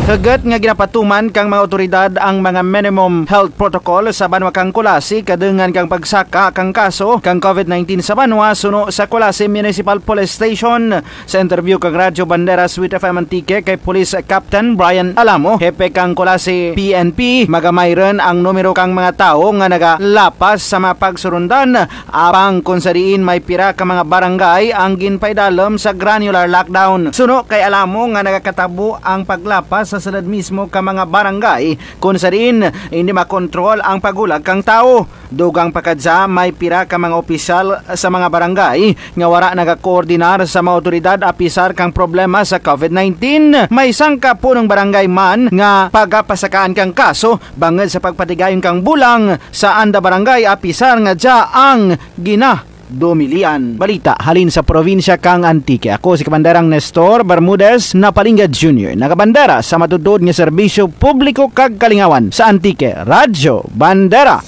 Kagat nga ginapatuman kang mga otoridad ang mga minimum health protocol sa Banwa kang Kulasi kadengan kang pagsaka kang kaso kang COVID-19 sa Banwa suno sa Kulasi Municipal Police Station. Sa interview kang Radyo Bandera Sweet FM Antique kay Police Captain Brian Alamo, hepe kang Kulasi PNP, magamay rin ang numero kang mga tao nga nagalapas sa mga pagsurundan apang kung sa diin may pira ka mga barangay ang ginpaidalam sa granular lockdown. Suno kay Alamo nga nagakatabo ang paglapas sa salad mismo ka mga barangay kung sa diin hindi makontrol ang pagulag kang tao. Dugang pakadsa may pira ka mga opisyal sa mga barangay nga wara nagakoordinar sa mga otoridad apisar kang problema sa COVID-19. May sangka po ng barangay man nga pagapasakaan kang kaso bangod sa pagpatigayon kang bulang sa anda barangay apisar nga dya ang dumilian. Balita halin sa probinsya kang Antique. Ako si Kabanderang Nestor Bermudez na Palingga Jr. Nakabandera sa matudod nga serbisyo publiko kag kalingawan sa Antique Radyo Bandera.